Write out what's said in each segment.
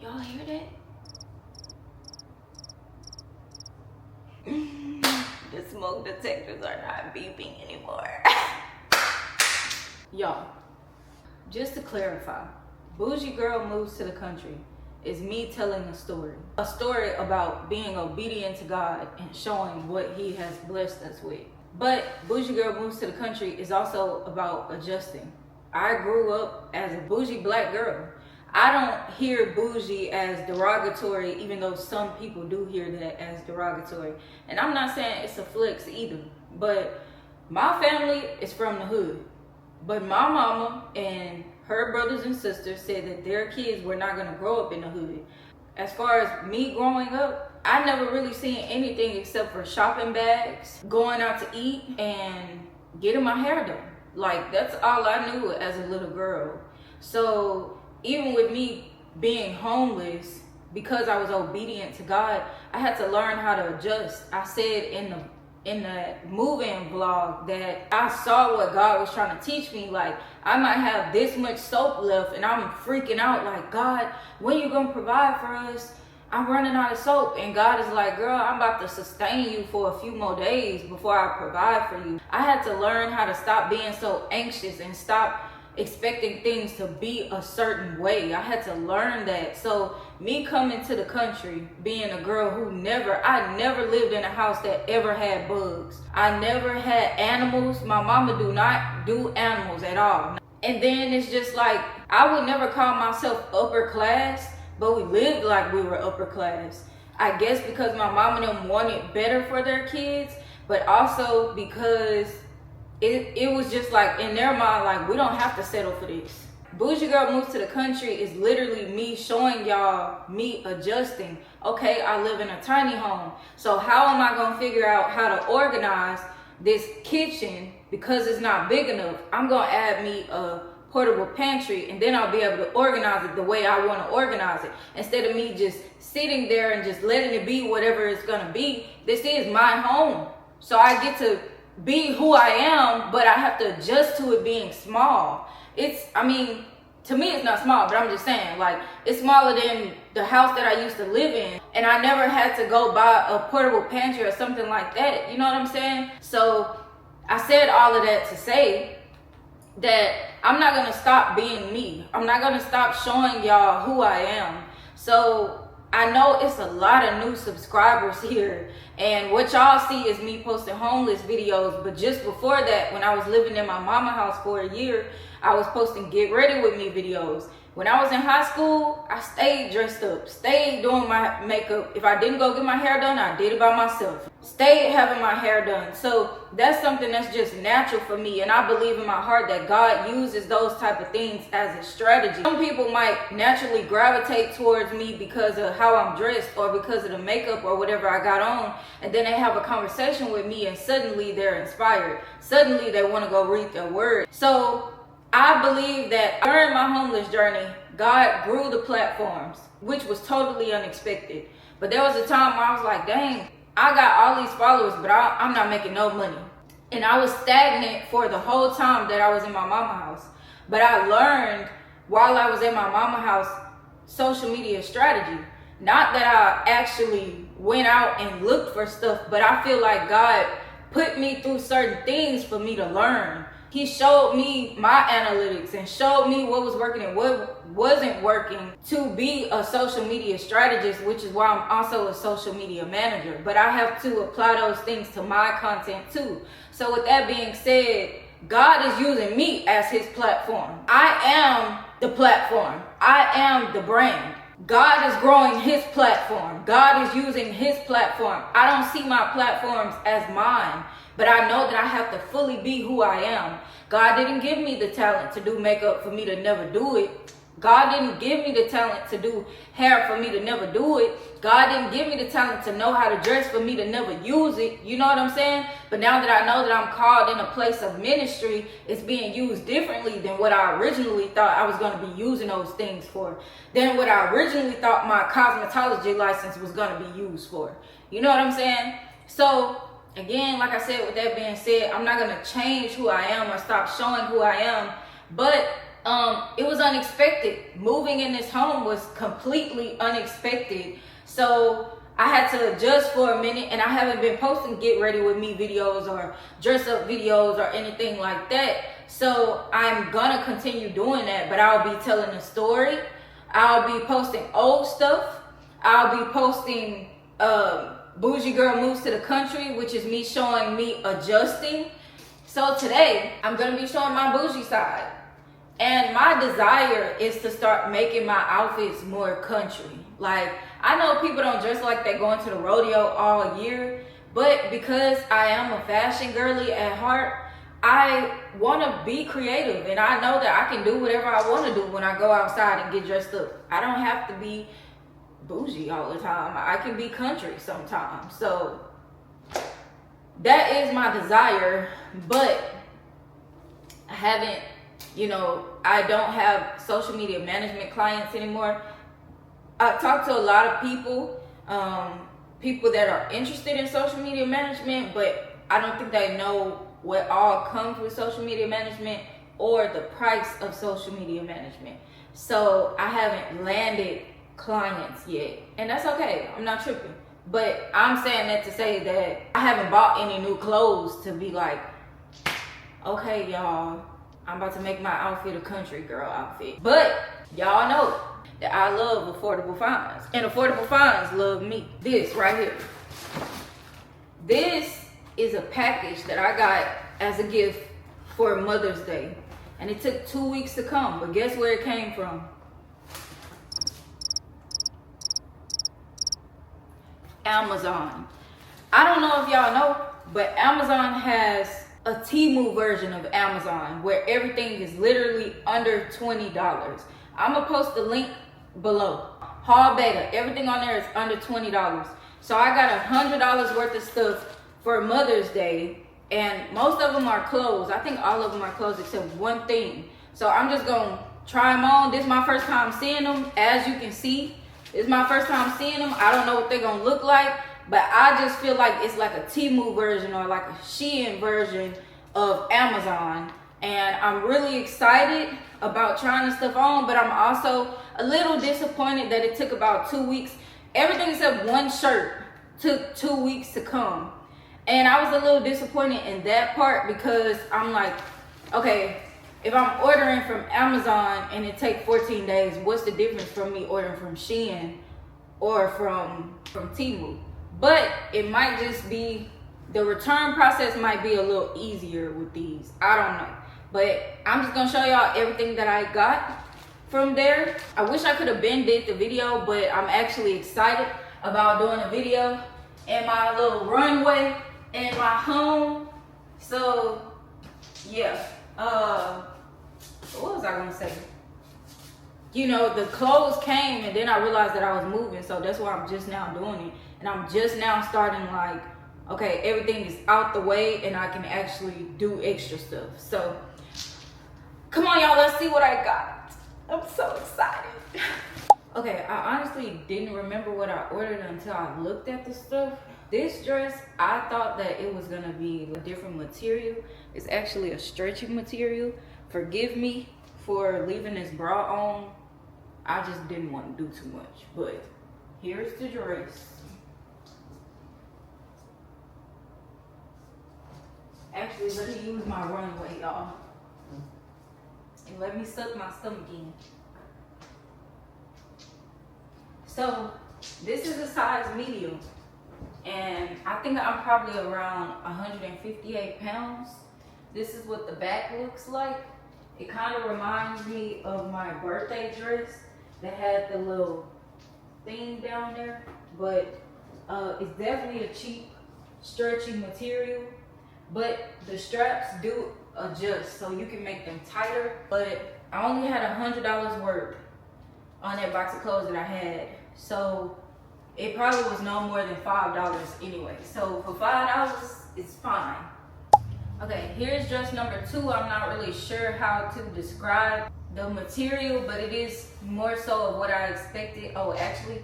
Y'all hear that? The smoke detectors are not beeping anymore. Y'all, just to clarify, Boujee Girl Moves to the Country is me telling a story about being obedient to God and showing what He has blessed us with. But Boujee Girl Moves to the Country is also about adjusting. I grew up as a bougie black girl. I don't hear bougie as derogatory, even though some people do hear that as derogatory. And I'm not saying it's a flex either, but my family is from the hood. But my mama and her brothers and sisters said that their kids were not going to grow up in the hood. As far as me growing up, I never really seen anything except for shopping bags, going out to eat, and getting my hair done. Like, that's all I knew as a little girl. So even with me being homeless, because I was obedient to God, I had to learn how to adjust. I said in the move-in vlog that I saw what God was trying to teach me. Like, I might have this much soap left and I'm freaking out like, God, when you gonna provide for us? I'm running out of soap. And God is like, girl, I'm about to sustain you for a few more days before I provide for you. I had to learn how to stop being so anxious and stop expecting things to be a certain way. I had to learn that. So me coming to the country, being a girl who I never lived in a house that ever had bugs. I never had animals. My mama do not do animals at all. And then it's just like, I would never call myself upper class, but we lived like we were upper class. I guess because my mom and them wanted better for their kids, but also because it was just like in their mind, like, we don't have to settle for this. Boujee Girl Moves to the Country is literally me showing y'all me adjusting. Okay, I live in a tiny home. So how am I gonna figure out how to organize this kitchen because it's not big enough? I'm gonna add me a portable pantry, and then I'll be able to organize it the way I want to organize it, instead of me just sitting there and just letting it be whatever it's gonna be. This is my home, so I get to be who I am, but I have to adjust to it being small. I mean, to me it's not small, but I'm just saying, like, it's smaller than the house that I used to live in, and I never had to go buy a portable pantry or something like that. You know what I'm saying? So I said all of that to say that I'm not gonna stop being me. I'm not gonna stop showing y'all who I am. So I know it's a lot of new subscribers here, and what y'all see is me posting homeless videos. But just before that, when I was living in my mama house for a year, I was posting get ready with me videos. When I was in high school, I stayed dressed up, stayed doing my makeup. If I didn't go get my hair done, I did it by myself. Stayed having my hair done. So that's something that's just natural for me. And I believe in my heart that God uses those type of things as a strategy. Some people might naturally gravitate towards me because of how I'm dressed or because of the makeup or whatever I got on. And then they have a conversation with me and suddenly they're inspired. Suddenly they want to go read their word. So I believe that during my homeless journey, God grew the platforms, which was totally unexpected. But there was a time where I was like, dang, I got all these followers, but I'm not making no money. And I was stagnant for the whole time that I was in my mama house. But I learned while I was in my mama house social media strategy. Not that I actually went out and looked for stuff, but I feel like God put me through certain things for me to learn. He showed me my analytics and showed me what was working and what wasn't working to be a social media strategist, which is why I'm also a social media manager. But I have to apply those things to my content too. So with that being said, God is using me as his platform. I am the platform. I am the brand. God is growing his platform. God is using his platform. I don't see my platforms as mine, but I know that I have to fully be who I am. God didn't give me the talent to do makeup for me to never do it. God didn't give me the talent to do hair for me to never do it. God didn't give me the talent to know how to dress for me to never use it. You know what I'm saying? But now that I know that I'm called in a place of ministry, it's being used differently than what I originally thought I was going to be using those things for. Than what I originally thought my cosmetology license was going to be used for. You know what I'm saying? So again, like I said, with that being said, I'm not going to change who I am or stop showing who I am. But it was unexpected. Moving in this home was completely unexpected. So I had to adjust for a minute, and I haven't been posting get ready with me videos or dress up videos or anything like that. So I'm gonna continue doing that, but I'll be telling a story. I'll be posting old stuff. I'll be posting Boujee Girl Moves to the Country, which is me showing me adjusting. So today I'm gonna be showing my bougie side. And my desire is to start making my outfits more country. Like, I know people don't dress like they going to the rodeo all year, but because I am a fashion girly at heart, I want to be creative, and I know that I can do whatever I want to do when I go outside and get dressed up. I don't have to be bougie all the time. I can be country sometimes. So that is my desire, but I haven't, I don't have social media management clients anymore. I've talked to a lot of people, people that are interested in social media management, but I don't think they know what all comes with social media management or the price of social media management. So I haven't landed clients yet, and that's okay. I'm not tripping. But I'm saying that to say that I haven't bought any new clothes to be like, okay, y'all, I'm about to make my outfit a country girl outfit. But y'all know that I love affordable finds, and affordable finds love me. This right here. This is a package that I got as a gift for Mother's Day, and it took 2 weeks to come, but guess where it came from? Amazon. I don't know if y'all know, but Amazon has a Temu version of Amazon where everything is literally under $20. I'm gonna post the link below. Haul beta, everything on there is under $20. So I got $100 worth of stuff for Mother's Day, and most of them are clothes. I think all of them are clothes except one thing. So I'm just gonna try them on. This is my first time seeing them. As you can see, this is my first time seeing them. I don't know what they're gonna look like, but I just feel like it's like a Temu version or like a Shein version of Amazon. And I'm really excited about trying this stuff on, but I'm also a little disappointed that it took about 2 weeks. Everything except one shirt took 2 weeks to come. And I was a little disappointed in that part because I'm like, okay, if I'm ordering from Amazon and it takes 14 days, what's the difference from me ordering from Shein or from Temu? But it might just be, the return process might be a little easier with these. I don't know. But I'm just gonna show y'all everything that I got from there. I wish I could have did the video, but I'm actually excited about doing a video in my little runway in my home. So yeah, what was I gonna say? The clothes came, and then I realized that I was moving, so that's why I'm just now doing it. And I'm just now starting, like, okay, everything is out the way and I can actually do extra stuff. So come on, y'all, let's see what I got. I'm so excited. Okay, I honestly didn't remember what I ordered until I looked at the stuff. This dress, I thought that it was gonna be a different material. It's actually a stretchy material. Forgive me for leaving this bra on. I just didn't want to do too much, but here's the dress. Actually, let me use my runway, y'all. And let me suck my stomach in. So, this is a size medium. And I think I'm probably around 158 pounds. This is what the back looks like. It kind of reminds me of my birthday dress that had the little thing down there. But it's definitely a cheap, stretchy material. But the straps do adjust, so you can make them tighter. But I only had $100 worth on that box of clothes that I had. So it probably was no more than $5 anyway. So for $5, it's fine. Okay, here's dress number 2. I'm not really sure how to describe the material, but it is more so of what I expected. Oh, actually,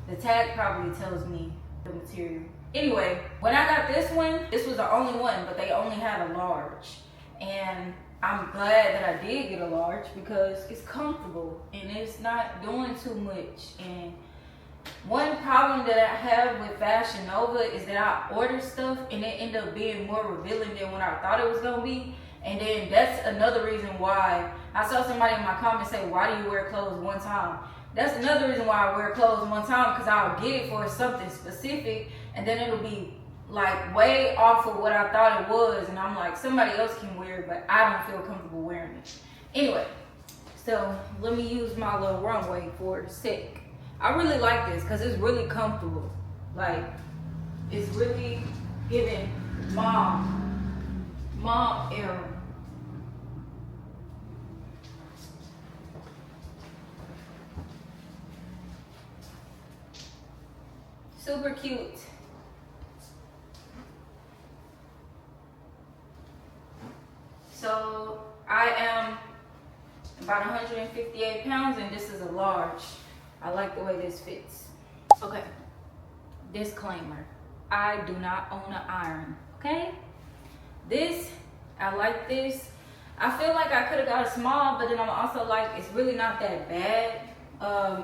the tag probably tells me the material. Anyway, when I got this one, this was the only one, but they only had a large. And I'm glad that I did get a large because it's comfortable and it's not doing too much. And one problem that I have with Fashion Nova is that I order stuff and it end up being more revealing than what I thought it was gonna be. And then that's another reason why I saw somebody in my comments say, why do you wear clothes one time? That's another reason why I wear clothes one time, because I'll get it for something specific and then it'll be like way off of what I thought it was, and I'm like, somebody else can wear it, but I don't feel comfortable wearing it. Anyway, so let me use my little runway for a sec. I really like this because it's really comfortable. Like, it's really giving mom era. Super cute. So I am about 158 pounds and this is a large. I like the way this fits. Okay, disclaimer. I do not own an iron, okay? This, I like this. I feel like I could have got a small, but then I'm also like, it's really not that bad.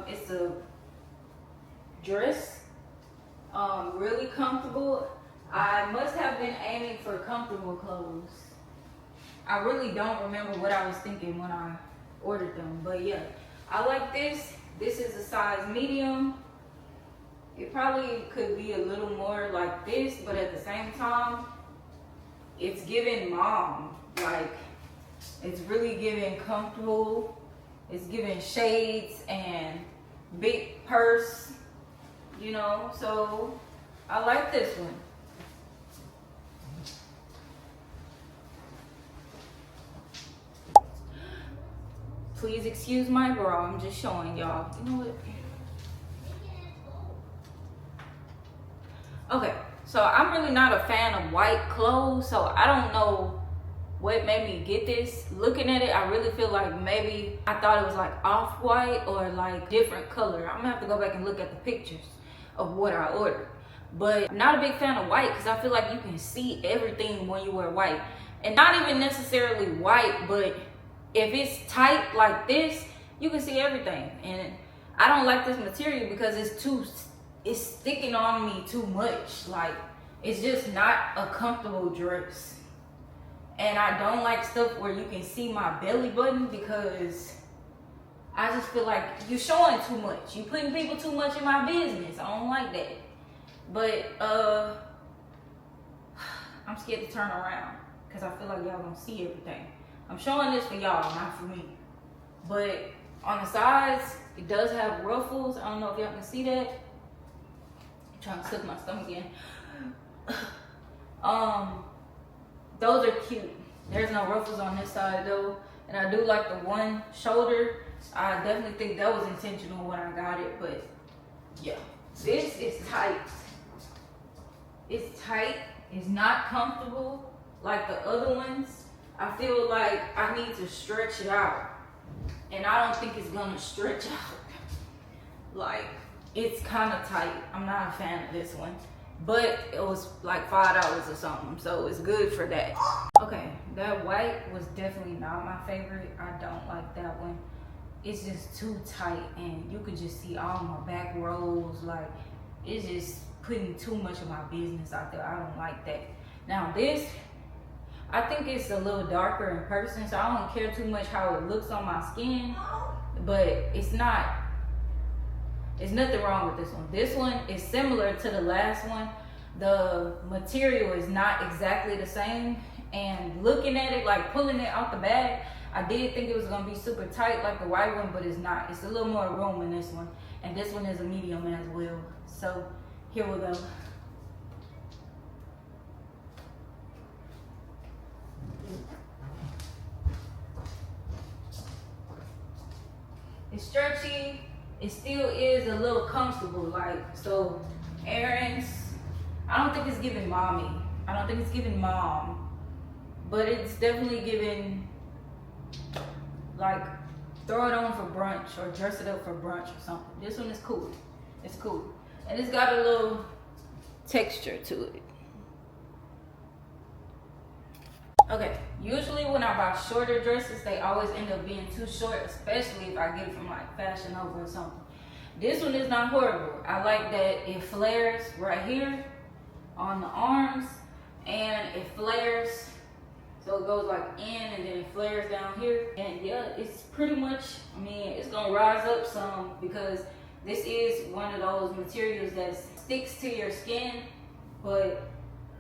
It's a dress, really comfortable. I must have been aiming for comfortable clothes. I really don't remember what I was thinking when I ordered them, but yeah, I like this. This is a size medium. It probably could be a little more like this, but at the same time, it's giving mom. Like, it's really giving comfortable. It's giving shades and big purse, you know, so I like this one. Please excuse my bra, I'm just showing y'all. You know what? Okay, so I'm really not a fan of white clothes, so I don't know what made me get this. Looking at it, I really feel like maybe I thought it was like off-white or like different color. I'm gonna have to go back and look at the pictures of what I ordered. But I'm not a big fan of white because I feel like you can see everything when you wear white. And not even necessarily white, but if it's tight like this, you can see everything. And I don't like this material because it's sticking on me too much. Like, it's just not a comfortable dress. And I don't like stuff where you can see my belly button because I just feel like you're showing too much. You're putting people too much in my business. I don't like that. But I'm scared to turn around because I feel like y'all gonna see everything. I'm showing this for y'all, not for me. But on the sides, it does have ruffles. I don't know if y'all can see that. I'm trying to suck my stomach in. Those are cute. There's no ruffles on this side though. And I do like the one shoulder. I definitely think that was intentional when I got it, but yeah. This is tight. It's tight. It's not comfortable like the other ones. I feel like I need to stretch it out. And I don't think it's gonna stretch out. Like, it's kind of tight. I'm not a fan of this one. But it was like $5 or something, so it's good for that. Okay, that white was definitely not my favorite. I don't like that one. It's just too tight and you could just see all my back rolls. Like, it's just putting too much of my business out there. I don't like that. Now this, I think it's a little darker in person, so I don't care too much how it looks on my skin, but it's not, there's nothing wrong with this one. This one is similar to the last one. The material is not exactly the same, and looking at it, like pulling it out the bag, I did think it was gonna be super tight like the white one, but it's not. It's a little more room in this one, and this one is a medium as well. So here we go. It's stretchy. It still is a little comfortable, like, so errands, I don't think it's giving mommy. I don't think it's giving mom, but it's definitely giving, like, throw it on for brunch or dress it up for brunch or something. This one is cool. It's cool. And it's got a little texture to it. Okay, usually when I buy shorter dresses, they always end up being too short, especially if I get it from like Fashion Nova or something. This one is not horrible. I like that it flares right here on the arms, and it flares, so it goes like in and then it flares down here. And yeah, it's pretty much, I mean, it's gonna rise up some because this is one of those materials that sticks to your skin, but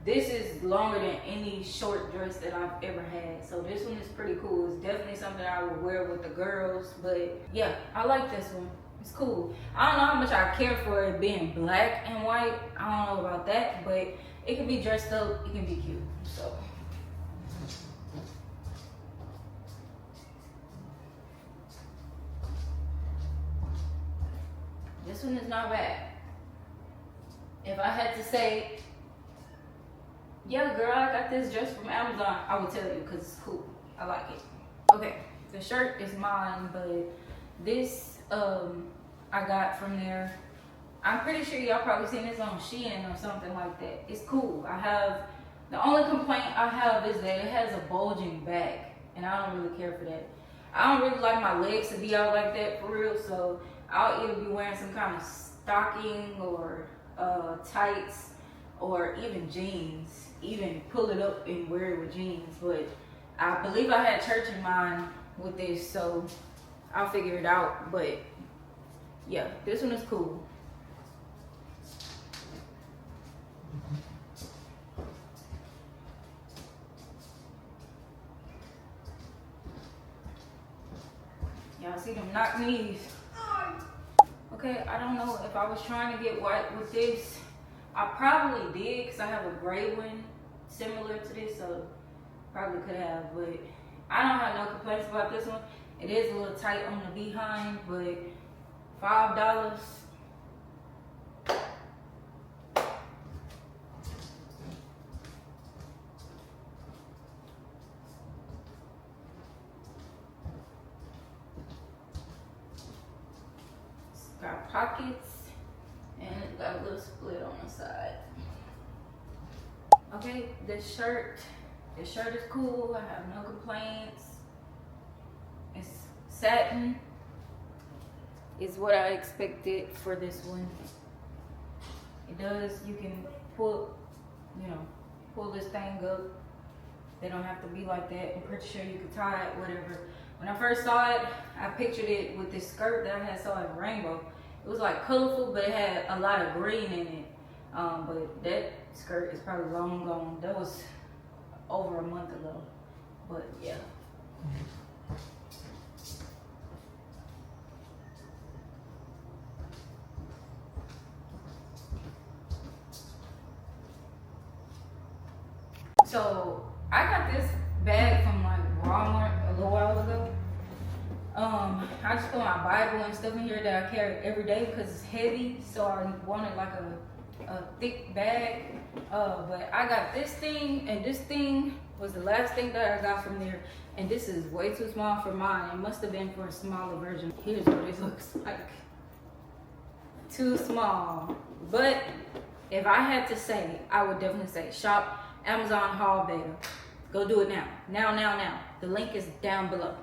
this is longer than any short dress that I've ever had. So this one is pretty cool. It's definitely something I would wear with the girls. But yeah, I like this one. It's cool. I don't know how much I care for it being black and white. I don't know about that, but it can be dressed up. It can be cute. So this one is not bad. If I had to say, yeah, girl, I got this dress from Amazon, I would tell you because it's cool. I like it. Okay, the shirt is mine, but this I got from there. I'm pretty sure y'all probably seen this on Shein or something like that. It's cool. The only complaint I have is that it has a bulging back, and I don't really care for that. I don't really like my legs to be out like that for real, so I'll either be wearing some kind of stocking or tights or even jeans. Even pull it up and wear it with jeans. But I believe I had church in mind with this, so I'll figure it out. But yeah, this one is cool. Y'all see them knock knees? Okay, I don't know if I was trying to get white with this. I probably did because I have a gray one similar to this, so probably could have, but I don't have no complaints about this one. It is a little tight on the behind, but $5. It's got pockets and it's got a little split on the side. Okay, this shirt is cool. I have no complaints. It's satin. Is what I expected for this one. It does, you can pull this thing up. They don't have to be like that. I'm pretty sure you can tie it, whatever. When I first saw it, I pictured it with this skirt that I had saw in rainbow. It was like colorful, but it had a lot of green in it. But that skirt is probably long gone. That was over a month ago. But yeah. So I got this bag from like Walmart a little while ago. I just put my Bible and stuff in here that I carry every day because it's heavy. So I wanted like a thick bag. But I got this thing, and this thing was the last thing that I got from there. And this is way too small for mine. It must have been for a smaller version. Here's what it looks like. Too small. But if I had to say, I would definitely say shop Amazon haul beta. Go do it now. Now. The link is down below.